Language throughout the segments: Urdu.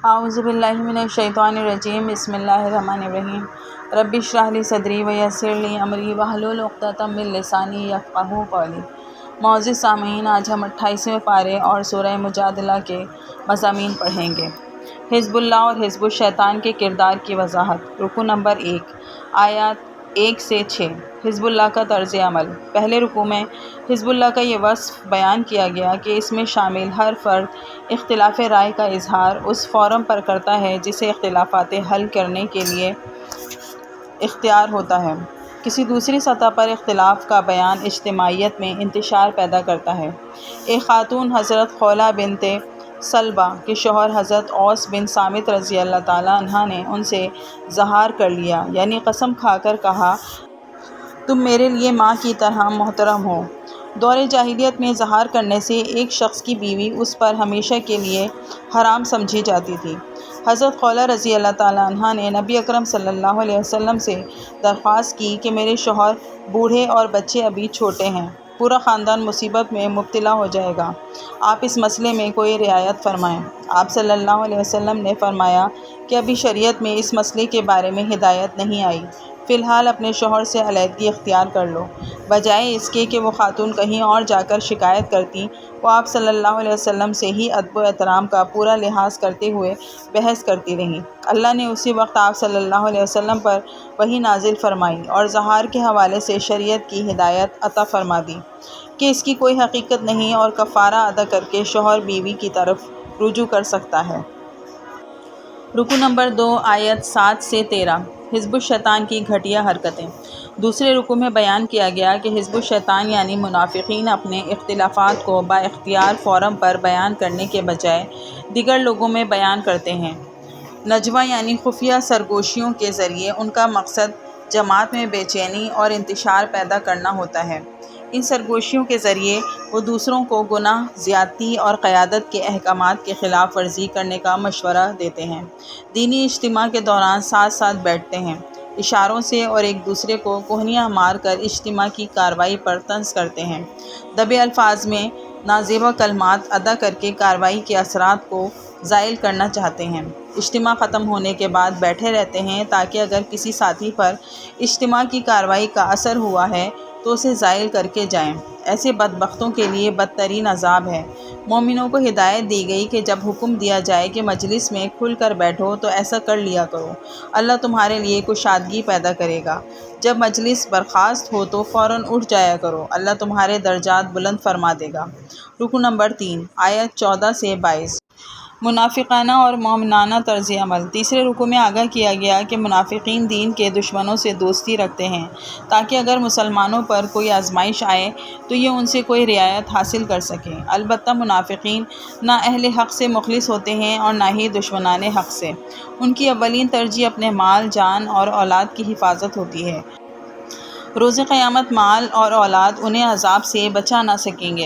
اعوذ باللہ من الشیطان الرجیم بسم اللہ الرحمن الرحیم رب اشرح لی صدری ویسر لی امری واحلل عقدۃ من لسانی یفقہوا قولی۔ معزز سامعین، آج ہم 28ویں پارے اور سورہ مجادلہ کے مضامین پڑھیں گے۔ حزب اللہ اور حزب الشیطان کے کردار کی وضاحت۔ رکوع نمبر 1، آیات 1 سے 6۔ حزب اللہ کا طرز عمل۔ پہلے رکوع میں حزب اللہ کا یہ وصف بیان کیا گیا کہ اس میں شامل ہر فرد اختلاف رائے کا اظہار اس فورم پر کرتا ہے جسے اختلافات حل کرنے کے لیے اختیار ہوتا ہے۔ کسی دوسری سطح پر اختلاف کا بیان اجتماعیت میں انتشار پیدا کرتا ہے۔ ایک خاتون حضرت خولہ بنت سلبہ کے شوہر حضرت اوس بن صامت رضی اللہ تعالیٰ عنہ نے ان سے ظہار کر لیا، یعنی قسم کھا کر کہا تم میرے لیے ماں کی طرح محترم ہو۔ دور جاہلیت میں ظہار کرنے سے ایک شخص کی بیوی اس پر ہمیشہ کے لیے حرام سمجھی جاتی تھی۔ حضرت خولہ رضی اللہ تعالیٰ عنہ نے نبی اکرم صلی اللہ علیہ وسلم سے درخواست کی کہ میرے شوہر بوڑھے اور بچے ابھی چھوٹے ہیں، پورا خاندان مصیبت میں مبتلا ہو جائے گا، آپ اس مسئلے میں کوئی رعایت فرمائیں۔ آپ صلی اللہ علیہ وسلم نے فرمایا کہ ابھی شریعت میں اس مسئلے کے بارے میں ہدایت نہیں آئی، فی الحال اپنے شوہر سے علیحدگی اختیار کر لو۔ بجائے اس کے کہ وہ خاتون کہیں اور جا کر شکایت کرتی، وہ آپ صلی اللہ علیہ وسلم سے ہی ادب و احترام کا پورا لحاظ کرتے ہوئے بحث کرتی رہیں۔ اللہ نے اسی وقت آپ صلی اللہ علیہ وسلم پر وحی نازل فرمائی اور ظہار کے حوالے سے شریعت کی ہدایت عطا فرما دی کہ اس کی کوئی حقیقت نہیں اور کفارہ ادا کر کے شوہر بیوی کی طرف رجوع کر سکتا ہے۔ رکوع نمبر 2، آیت 7 سے 13۔ حزب الشیطان کی گھٹیا حرکتیں۔ دوسرے رکوع میں بیان کیا گیا کہ حزب الشیطان یعنی منافقین اپنے اختلافات کو با اختیار فورم پر بیان کرنے کے بجائے دیگر لوگوں میں بیان کرتے ہیں۔ نجوہ یعنی خفیہ سرگوشیوں کے ذریعے ان کا مقصد جماعت میں بے چینی اور انتشار پیدا کرنا ہوتا ہے۔ ان سرگوشیوں کے ذریعے وہ دوسروں کو گناہ، زیادتی اور قیادت کے احکامات کی خلاف ورزی کرنے کا مشورہ دیتے ہیں۔ دینی اجتماع کے دوران ساتھ ساتھ بیٹھتے ہیں، اشاروں سے اور ایک دوسرے کو کوہنیاں مار کر اجتماع کی کارروائی پر طنز کرتے ہیں۔ دبے الفاظ میں نازیبا کلمات ادا کر کے کارروائی کے اثرات کو زائل کرنا چاہتے ہیں۔ اجتماع ختم ہونے کے بعد بیٹھے رہتے ہیں تاکہ اگر کسی ساتھی پر اجتماع کی کارروائی کا اثر ہوا ہے تو اسے زائل کر کے جائیں۔ ایسے بدبختوں کے لیے بدترین عذاب ہے۔ مومنوں کو ہدایت دی گئی کہ جب حکم دیا جائے کہ مجلس میں کھل کر بیٹھو تو ایسا کر لیا کرو، اللہ تمہارے لیے کشادگی پیدا کرے گا۔ جب مجلس برخاست ہو تو فوراً اٹھ جایا کرو، اللہ تمہارے درجات بلند فرما دے گا۔ رکوع نمبر 3، آیت 14 سے 22۔ منافقانہ اور مومنانہ طرز عمل۔ تیسرے رکوع میں آگاہ کیا گیا کہ منافقین دین کے دشمنوں سے دوستی رکھتے ہیں تاکہ اگر مسلمانوں پر کوئی آزمائش آئے تو یہ ان سے کوئی رعایت حاصل کر سکیں۔ البتہ منافقین نہ اہل حق سے مخلص ہوتے ہیں اور نہ ہی دشمنان حق سے۔ ان کی اولین ترجیح اپنے مال، جان اور اولاد کی حفاظت ہوتی ہے۔ روز قیامت مال اور اولاد انہیں عذاب سے بچا نہ سکیں گے۔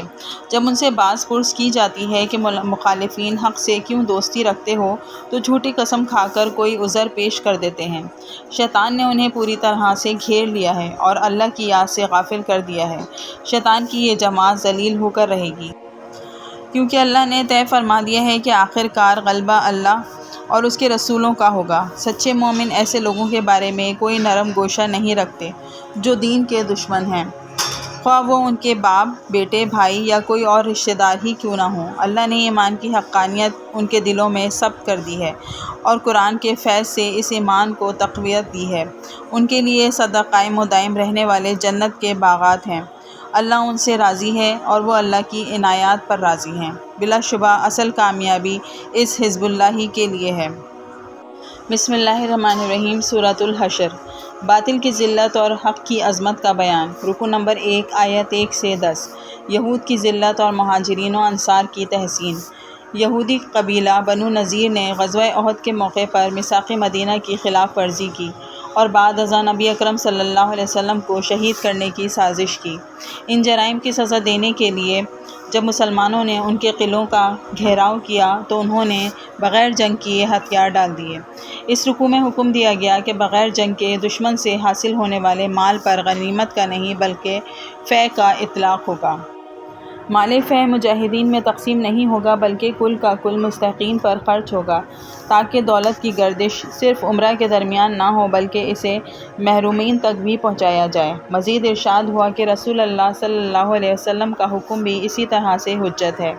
جب ان سے باز پرس کی جاتی ہے کہ مخالفین حق سے کیوں دوستی رکھتے ہو تو جھوٹی قسم کھا کر کوئی عذر پیش کر دیتے ہیں۔ شیطان نے انہیں پوری طرح سے گھیر لیا ہے اور اللہ کی یاد سے غافل کر دیا ہے۔ شیطان کی یہ جماعت ذلیل ہو کر رہے گی، کیونکہ اللہ نے طے فرما دیا ہے کہ آخر کار غلبہ اللہ اور اس کے رسولوں کا ہوگا۔ سچے مومن ایسے لوگوں کے بارے میں کوئی نرم گوشہ نہیں رکھتے جو دین کے دشمن ہیں، خواہ وہ ان کے باپ، بیٹے، بھائی یا کوئی اور رشتہ دار ہی کیوں نہ ہوں۔ اللہ نے ایمان کی حقانیت ان کے دلوں میں ثبت کر دی ہے اور قرآن کے فیض سے اس ایمان کو تقویت دی ہے۔ ان کے لیے سدا قائم و دائم رہنے والے جنت کے باغات ہیں۔ اللہ ان سے راضی ہے اور وہ اللہ کی عنایات پر راضی ہیں۔ بلا شبہ اصل کامیابی اس حزب اللہ ہی کے لیے ہے۔ بسم اللہ الرحمن الرحیم۔ سورۃ الحشر۔ باطل کی ذلت اور حق کی عظمت کا بیان۔ رکوع نمبر 1، آیت 1 سے 10۔ یہود کی ذلت اور مہاجرین و انصار کی تحسین۔ یہودی قبیلہ بنو نذیر نے غزوہ احد کے موقع پر میثاق مدینہ کی خلاف ورزی کی اور بعد ازاں نبی اکرم صلی اللہ علیہ وسلم کو شہید کرنے کی سازش کی۔ ان جرائم کی سزا دینے کے لیے جب مسلمانوں نے ان کے قلعوں کا گھیراؤ کیا تو انہوں نے بغیر جنگ کیے ہتھیار ڈال دیے۔ اس رکوع میں حکم دیا گیا کہ بغیر جنگ کے دشمن سے حاصل ہونے والے مال پر غنیمت کا نہیں بلکہ فے کا اطلاق ہوگا۔ مال فہ مجاہدین میں تقسیم نہیں ہوگا بلکہ کل کا کل مستحقین پر خرچ ہوگا، تاکہ دولت کی گردش صرف عمرہ کے درمیان نہ ہو بلکہ اسے محرومین تک بھی پہنچایا جائے۔ مزید ارشاد ہوا کہ رسول اللہ صلی اللہ علیہ وسلم کا حکم بھی اسی طرح سے حجت ہے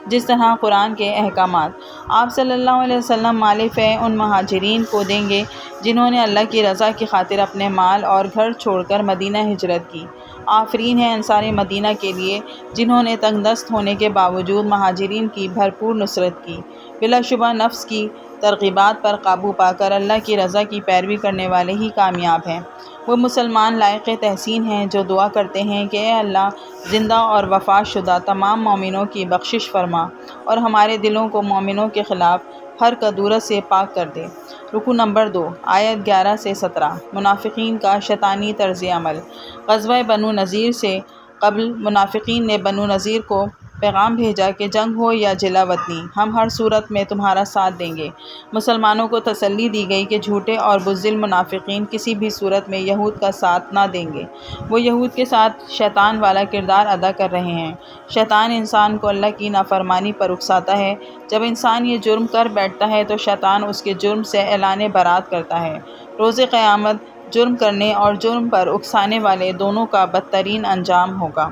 جس طرح قرآن کے احکامات۔ آپ صلی اللہ علیہ وسلم مال فہ ان مہاجرین کو دیں گے جنہوں نے اللہ کی رضا کی خاطر اپنے مال اور گھر چھوڑ کر مدینہ ہجرت کی۔ آفرین ہے انصار مدینہ کے لیے جنہوں نے تنگ دست ہونے کے باوجود مہاجرین کی بھرپور نصرت کی۔ بلا شبہ نفس کی ترغیبات پر قابو پا کر اللہ کی رضا کی پیروی کرنے والے ہی کامیاب ہیں۔ وہ مسلمان لائق تحسین ہیں جو دعا کرتے ہیں کہ اے اللہ، زندہ اور وفات شدہ تمام مومنوں کی بخشش فرما اور ہمارے دلوں کو مومنوں کے خلاف ہر کدورت سے پاک کر دے۔ رکوع نمبر 2، آیت 11 سے 17۔ منافقین کا شیطانی طرز عمل۔ غزوہ بنو نذیر سے قبل منافقین نے بنو نذیر کو پیغام بھیجا کہ جنگ ہو یا جلا وطنی، ہم ہر صورت میں تمہارا ساتھ دیں گے۔ مسلمانوں کو تسلی دی گئی کہ جھوٹے اور بزدل منافقین کسی بھی صورت میں یہود کا ساتھ نہ دیں گے، وہ یہود کے ساتھ شیطان والا کردار ادا کر رہے ہیں۔ شیطان انسان کو اللہ کی نافرمانی پر اکساتا ہے۔ جب انسان یہ جرم کر بیٹھتا ہے تو شیطان اس کے جرم سے اعلان برات کرتا ہے۔ روز قیامت جرم کرنے اور جرم پر اکسانے والے دونوں کا بدترین انجام ہوگا۔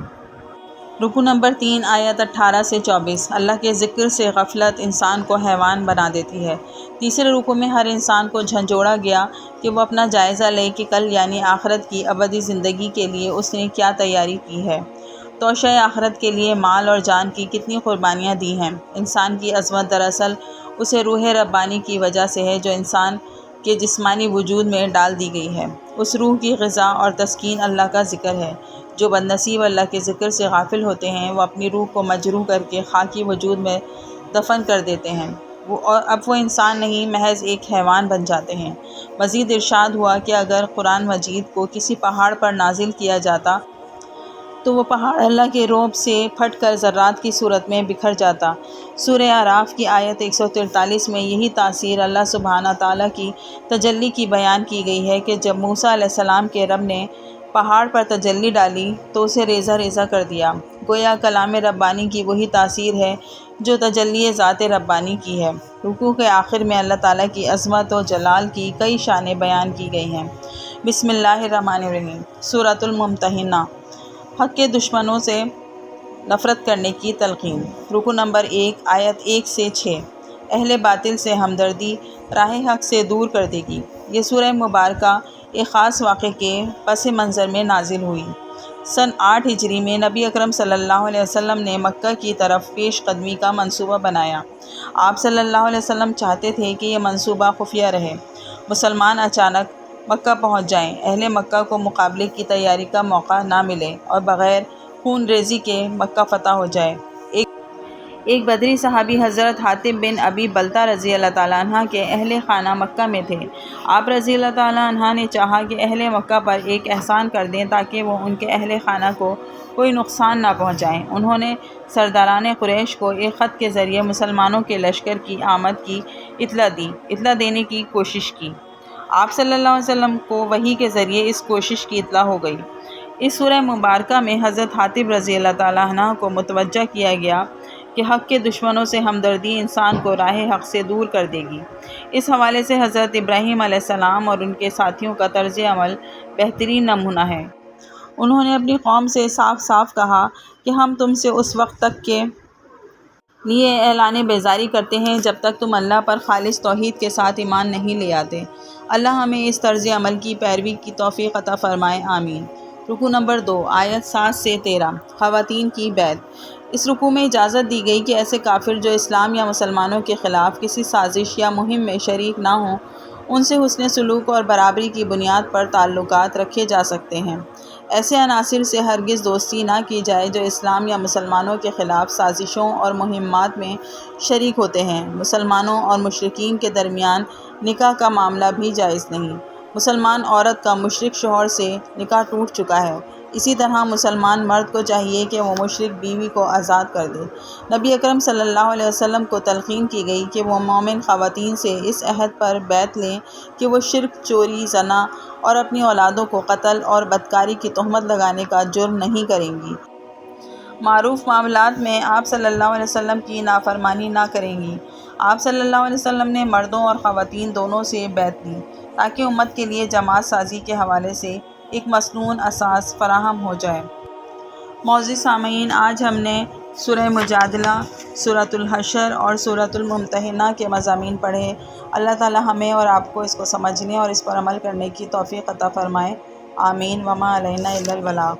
رکوع نمبر 3، آیت 18 سے 24۔ اللہ کے ذکر سے غفلت انسان کو حیوان بنا دیتی ہے۔ تیسرے رکوع میں ہر انسان کو جھنجھوڑا گیا کہ وہ اپنا جائزہ لے کہ کل یعنی آخرت کی ابدی زندگی کے لیے اس نے کیا تیاری کی ہے، توشہ آخرت کے لیے مال اور جان کی کتنی قربانیاں دی ہیں۔ انسان کی عظمت دراصل اسے روح ربانی کی وجہ سے ہے جو انسان کے جسمانی وجود میں ڈال دی گئی ہے۔ اس روح کی غذا اور تسکین اللہ کا ذکر ہے۔ جو بد نصیب اللہ کے ذکر سے غافل ہوتے ہیں وہ اپنی روح کو مجروح کر کے خاکی وجود میں دفن کر دیتے ہیں، اور اب وہ انسان نہیں محض ایک حیوان بن جاتے ہیں۔ مزید ارشاد ہوا کہ اگر قرآن مجید کو کسی پہاڑ پر نازل کیا جاتا تو وہ پہاڑ اللہ کے رعب سے پھٹ کر ذرات کی صورت میں بکھر جاتا۔ سورہ اعراف کی آیت 143 میں یہی تاثیر اللہ سبحانہ تعالیٰ کی تجلی کی بیان کی گئی ہے کہ جب موسیٰ علیہ السلام کے رب نے پہاڑ پر تجلی ڈالی تو اسے ریزہ ریزہ کر دیا۔ گویا کلام ربانی کی وہی تاثیر ہے جو تجلی ذات ربانی کی ہے۔ رکوع کے آخر میں اللہ تعالیٰ کی عظمت و جلال کی کئی شانیں بیان کی گئی ہیں۔ بسم اللہ الرحمن الرحیم۔ سورۃ الممتحنہ۔ حق کے دشمنوں سے نفرت کرنے کی تلقین۔ رکوع نمبر 1، آیت 1 سے 6۔ اہل باطل سے ہمدردی راہ حق سے دور کر دے گی۔ یہ سورہ مبارکہ ایک خاص واقعے کے پس منظر میں نازل ہوئی۔ سن 8 ہجری میں نبی اکرم صلی اللہ علیہ وسلم نے مکہ کی طرف پیش قدمی کا منصوبہ بنایا۔ آپ صلی اللہ علیہ وسلم چاہتے تھے کہ یہ منصوبہ خفیہ رہے، مسلمان اچانک مکہ پہنچ جائیں، اہل مکہ کو مقابلے کی تیاری کا موقع نہ ملے اور بغیر خون ریزی کے مکہ فتح ہو جائے۔ ایک بدری صحابی حضرت حاتب بن ابی بلتہ رضی اللہ تعالیٰ عنہ کے اہل خانہ مکہ میں تھے۔ آپ رضی اللہ تعالیٰ عنہ نے چاہا کہ اہل مکہ پر ایک احسان کر دیں تاکہ وہ ان کے اہل خانہ کو کوئی نقصان نہ پہنچائیں۔ انہوں نے سرداران قریش کو ایک خط کے ذریعے مسلمانوں کے لشکر کی آمد کی اطلاع دینے کی کوشش کی۔ آپ صلی اللہ علیہ وسلم کو وحی کے ذریعے اس کوشش کی اطلاع ہو گئی۔ اس سورہ مبارکہ میں حضرت حاتب رضی اللہ تعالیٰ عنہ کو متوجہ کیا گیا کہ حق کے دشمنوں سے ہمدردی انسان کو راہ حق سے دور کر دے گی۔ اس حوالے سے حضرت ابراہیم علیہ السلام اور ان کے ساتھیوں کا طرز عمل بہترین نمونہ ہے۔ انہوں نے اپنی قوم سے صاف صاف کہا کہ ہم تم سے اس وقت تک کے لیے اعلان بیزاری کرتے ہیں جب تک تم اللہ پر خالص توحید کے ساتھ ایمان نہیں لے آتے۔ اللہ ہمیں اس طرز عمل کی پیروی کی توفیق عطا فرمائے، آمین۔ رکوع نمبر 2، آیت 7 سے 13۔ خواتین کی بیعت۔ اس رکوع میں اجازت دی گئی کہ ایسے کافر جو اسلام یا مسلمانوں کے خلاف کسی سازش یا مہم میں شریک نہ ہوں، ان سے حسن سلوک اور برابری کی بنیاد پر تعلقات رکھے جا سکتے ہیں۔ ایسے عناصر سے ہرگز دوستی نہ کی جائے جو اسلام یا مسلمانوں کے خلاف سازشوں اور مہمات میں شریک ہوتے ہیں۔ مسلمانوں اور مشرکین کے درمیان نکاح کا معاملہ بھی جائز نہیں۔ مسلمان عورت کا مشرک شوہر سے نکاح ٹوٹ چکا ہے، اسی طرح مسلمان مرد کو چاہیے کہ وہ مشرک بیوی کو آزاد کر دے۔ نبی اکرم صلی اللہ علیہ وسلم کو تلقین کی گئی کہ وہ مومن خواتین سے اس عہد پر بیعت لیں کہ وہ شرک، چوری، زنا اور اپنی اولادوں کو قتل اور بدکاری کی تہمت لگانے کا جرم نہیں کریں گی۔ معروف معاملات میں آپ صلی اللہ علیہ وسلم کی نافرمانی نہ کریں گی۔ آپ صلی اللہ علیہ وسلم نے مردوں اور خواتین دونوں سے بیعت لی تاکہ امت کے لیے جماعت سازی کے حوالے سے ایک مسنون اساس فراہم ہو جائے۔ معزز سامعین، آج ہم نے سورہ مجادلہ، سورۃ الحشر اور سورۃ الممتحنہ کے مضامین پڑھے۔ اللہ تعالی ہمیں اور آپ کو اس کو سمجھنے اور اس پر عمل کرنے کی توفیق عطا فرمائے۔ آمین۔ وما علینا الا البلاغ۔